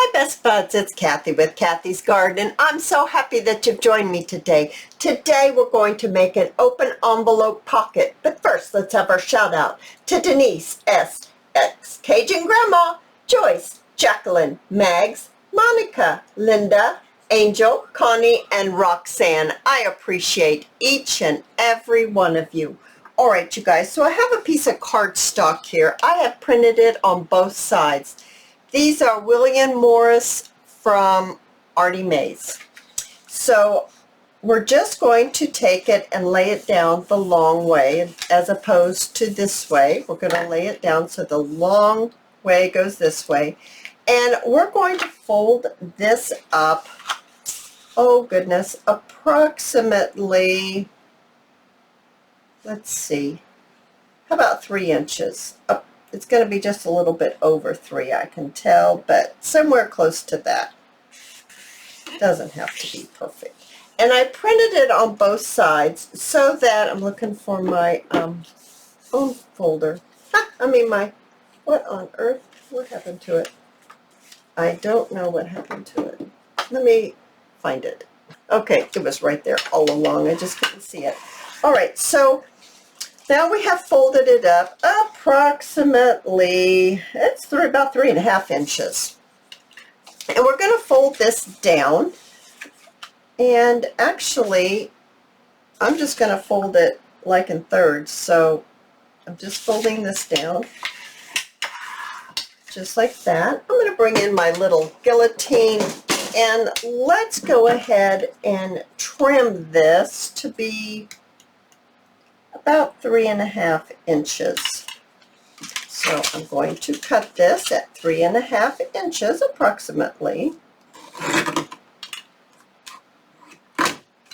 Hi Best Buds, it's Cathy with Cathy's Garden, and I'm so happy that you've joined me today. Today we're going to make an open envelope pocket, but first let's have our shout out to Denise S, X, Cajun Grandma, Joyce, Jacqueline, Mags, Monica, Linda, Angel, Connie, and Roxanne. I appreciate each and every one of you. All right, you guys, so I have a piece of cardstock here. I have printed it on both sides. These are William Morris from Artie Mays. So we're just going to take it and lay it down the long way as opposed to this way. We're going to lay it down so the long way goes this way. And we're going to fold this up, oh goodness, approximately, let's see, how about 3 inches up. It's going to be just a little bit over 3, I can tell, but somewhere close to that. Doesn't have to be perfect. And I printed it on both sides so that I'm looking for my phone folder. What on earth? What happened to it? I don't know what happened to it. Let me find it. Okay, it was right there all along. I just couldn't see it. All right, so now we have folded it up approximately, it's about 3.5 inches. And we're going to fold this down. And actually, I'm just going to fold it like in thirds. So I'm just folding this down just like that. I'm going to bring in my little guillotine and let's go ahead and trim this to be about 3.5 inches. So I'm going to cut this at 3.5 inches approximately.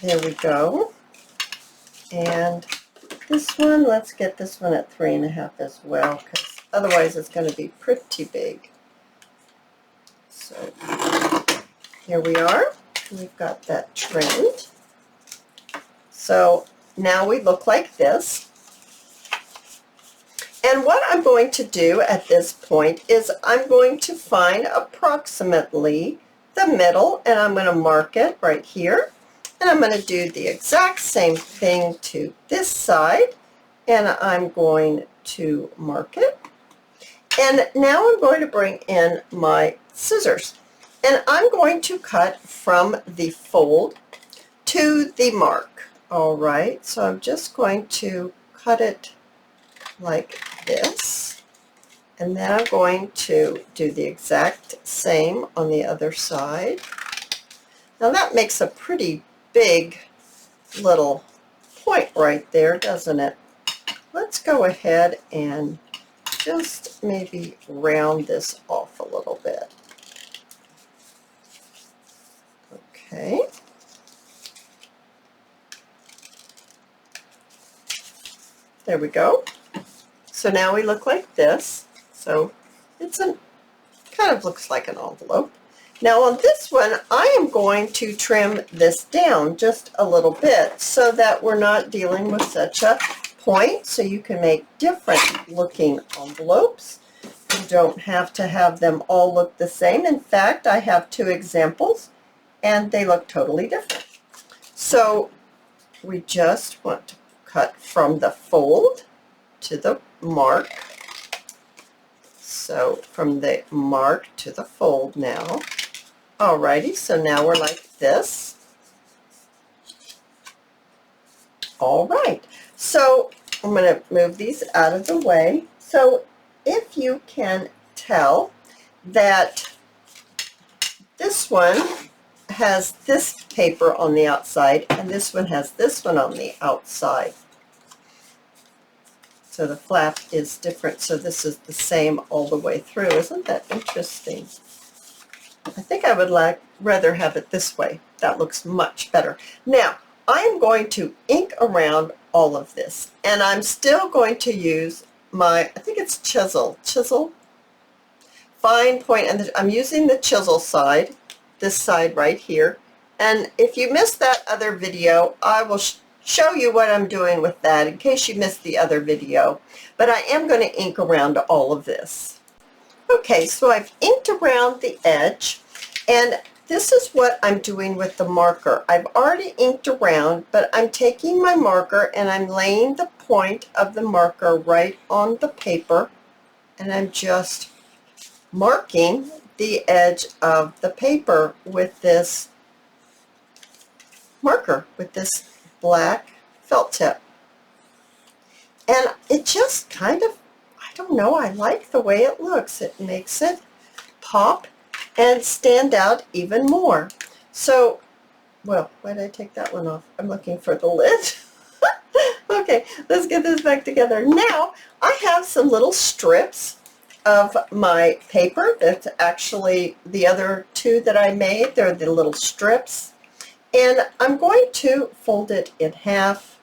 There we go. And this one, let's get this one at 3.5 as well, because otherwise it's going to be pretty big. So here we are. We've got that trimmed. So now we look like this. And what I'm going to do at this point is I'm going to find approximately the middle, and I'm going to mark it right here. And I'm going to do the exact same thing to this side, and I'm going to mark it. And now I'm going to bring in my scissors, and I'm going to cut from the fold to the mark. All right, so I'm just going to cut it like this, and then I'm going to do the exact same on the other side. Now that makes a pretty big little point right there, doesn't it? Let's go ahead and just maybe round this off a little bit. Okay. There we go. So now we look like this. So it's kind of looks like an envelope. Now on this one, I am going to trim this down just a little bit so that we're not dealing with such a point. So you can make different looking envelopes. You don't have to have them all look the same. In fact, I have 2 examples and they look totally different. So we just want to cut from the fold to the mark. So from the mark to the fold now. Alrighty, so now we're like this. All right, so I'm going to move these out of the way. So if you can tell that this one has this paper on the outside and this one has this one on the outside. So the flap is different, so this is the same all the way through. Isn't that interesting? I think I would rather have it this way. That looks much better. Now, I'm going to ink around all of this, and I'm still going to use my, I think it's chisel, fine point, and I'm using the chisel side, this side right here. And if you missed that other video, I will show you what I'm doing with that in case you missed the other video. But I am going to ink around all of this. Okay, so I've inked around the edge, and this is what I'm doing with the marker. I've already inked around, but I'm taking my marker and I'm laying the point of the marker right on the paper, and I'm just marking the edge of the paper with this marker, with this black felt tip. And it just kind of, I don't know, I like the way it looks. It makes it pop and stand out even more. So, well, why did I take that one off? I'm looking for the lid. Okay, let's get this back together. Now, I have some little strips of my paper. That's actually the other two that I made. They're the little strips. And I'm going to fold it in half,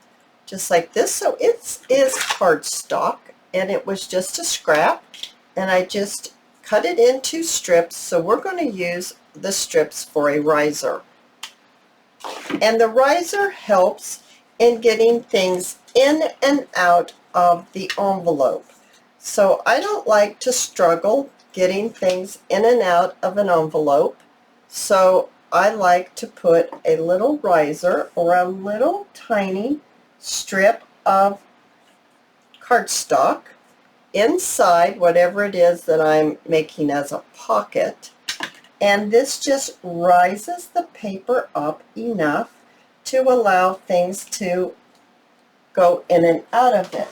just like this. So it is cardstock, and it was just a scrap, and I just cut it into strips. So we're going to use the strips for a riser. And the riser helps in getting things in and out of the envelope. So I don't like to struggle getting things in and out of an envelope. So I like to put a little riser or a little tiny strip of cardstock inside whatever it is that I'm making as a pocket, and this just rises the paper up enough to allow things to go in and out of it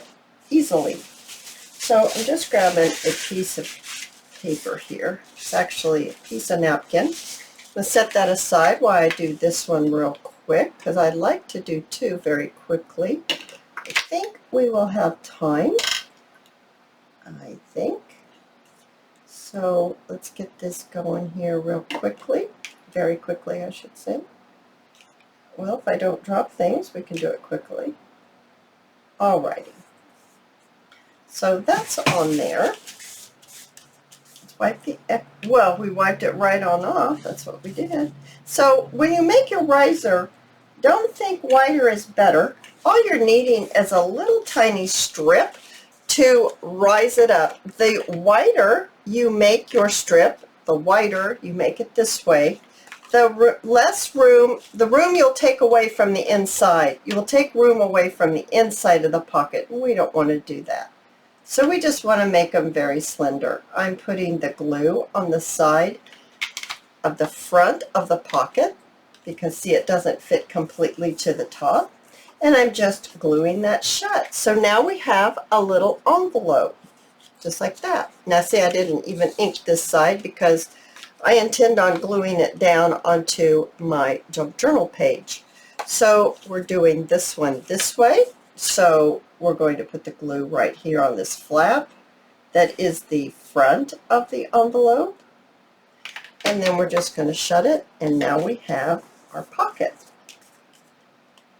easily. So I'm just grabbing a piece of paper here. It's actually a piece of napkin. Let's set that aside while I do this one real quick, because I'd like to do two very quickly. I think we will have time. I think. So let's get this going here real quickly. Very quickly, I should say. Well, if I don't drop things, we can do it quickly. Alrighty. So that's on there. Wipe the, well, we wiped it right on off. That's what we did. So when you make your riser, don't think wider is better. All you're needing is a little tiny strip to rise it up. The wider you make your strip, the wider you make it this way, the less room, the room you'll take away from the inside. You will take room away from the inside of the pocket. We don't want to do that. So we just want to make them very slender. I'm putting the glue on the side of the front of the pocket because, see, it doesn't fit completely to the top. And I'm just gluing that shut. So now we have a little envelope, just like that. Now, see, I didn't even ink this side because I intend on gluing it down onto my junk journal page. So we're doing this one this way. So we're going to put the glue right here on this flap. That is the front of the envelope. And then we're just going to shut it, and now we have our pocket.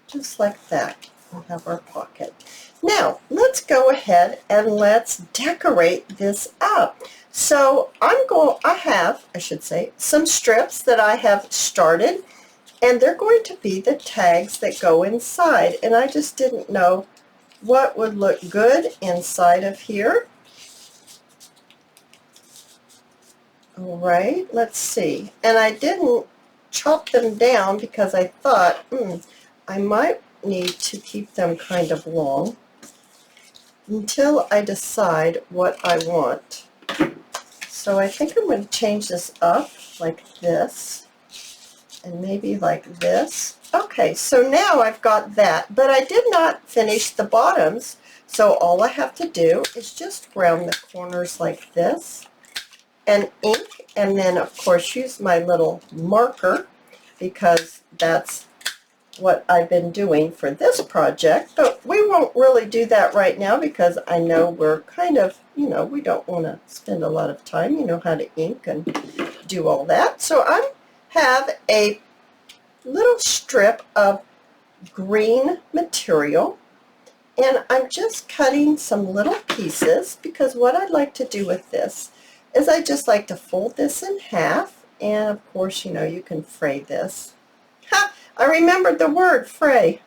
Just like that, we have our pocket. Now, let's go ahead and let's decorate this up. So I have some strips that I have started, and they're going to be the tags that go inside, and I just didn't know what would look good inside of here. All right, let's see. And I didn't chop them down because I thought, I might need to keep them kind of long until I decide what I want. So I think I'm going to change this up like this and maybe like this. Okay, so now I've got that, but I did not finish the bottoms, so all I have to do is just round the corners like this and ink, and then of course use my little marker because that's what I've been doing for this project, but we won't really do that right now because I know we're kind of, we don't want to spend a lot of time, you know how to ink and do all that. So I have a little strip of green material, and I'm just cutting some little pieces because what I'd like to do with this is I just like to fold this in half, and of course, you can fray this. Ha! I remembered the word fray.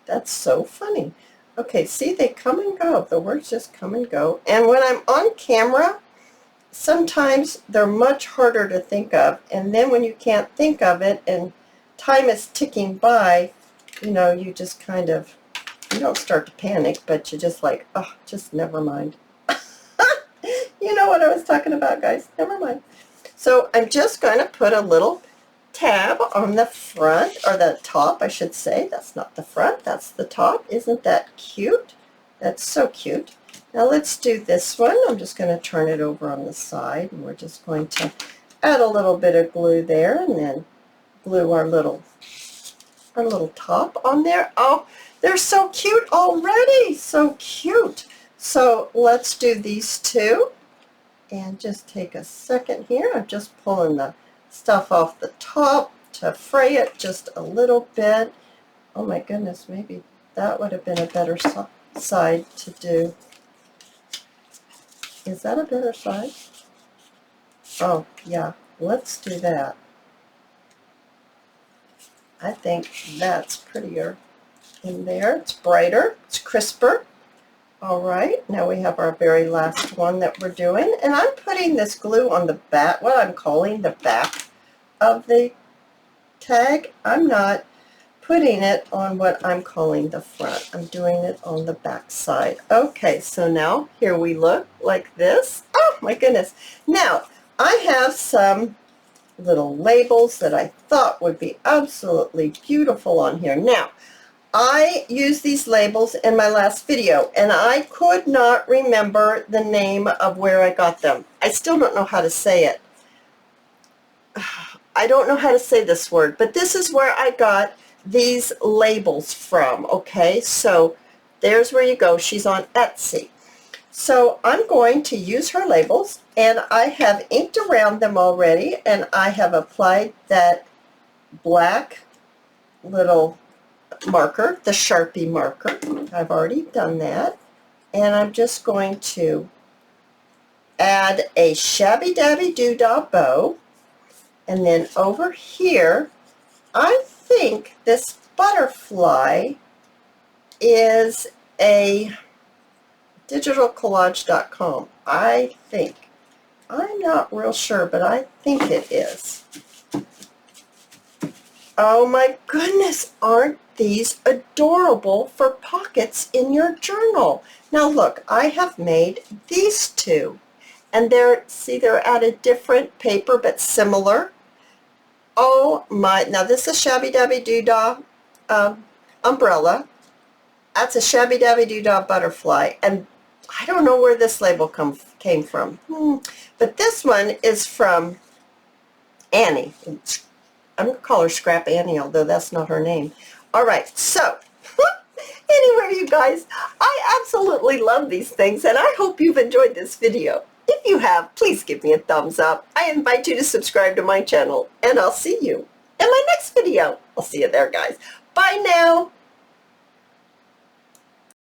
That's so funny. Okay, see, they come and go. The words just come and go. And when I'm on camera, sometimes they're much harder to think of, and then when you can't think of it and time is ticking by, you know, you just kind of, you don't start to panic, but you just like, oh, just never mind. You know what I was talking about, guys. Never mind. So I'm just going to put a little tab on the front, or the top, I should say. That's not the front, that's the top. Isn't that cute? That's so cute. Now let's do this one. I'm just going to turn it over on the side, and we're just going to add a little bit of glue there, and then glue our little top on there. Oh, they're so cute already. So cute. So let's do these two. And just take a second here. I'm just pulling the stuff off the top to fray it just a little bit. Oh my goodness, maybe that would have been a better side to do. Is that a better side? Oh yeah, let's do that. I think that's prettier in there. It's brighter, it's crisper. All right, now we have our very last one that we're doing, and I'm putting this glue on the back, what I'm calling the back of the tag. I'm not putting it on what I'm calling the front. I'm doing it on the back side. Okay, so now here we look like this. Oh my goodness. Now, I have some little labels that I thought would be absolutely beautiful on here. Now, I used these labels in my last video, and I could not remember the name of where I got them. I still don't know how to say it. I don't know how to say this word, but this is where I got these labels from, okay? So there's where you go. She's on Etsy. So I'm going to use her labels, and I have inked around them already, and I have applied that black little marker, the Sharpie marker. I've already done that, and I'm just going to add a shabby dabby doodah bow, and then over here I think this butterfly is a digitalcollage.com. I think. I'm not real sure, but I think it is. Oh my goodness, aren't these adorable for pockets in your journal? Now look, I have made these two, and see, they're at a different paper but similar. Oh my, now this is a Shabby Dabby Doodah umbrella. That's a Shabby Dabby Doodah butterfly, and I don't know where this label came from, but this one is from Annie. I'm going to call her Scrap Annie, although that's not her name. All right, so anyway, you guys, I absolutely love these things, and I hope you've enjoyed this video. If you have, please give me a thumbs up. I invite you to subscribe to my channel, and I'll see you in my next video. I'll see you there, guys. Bye now.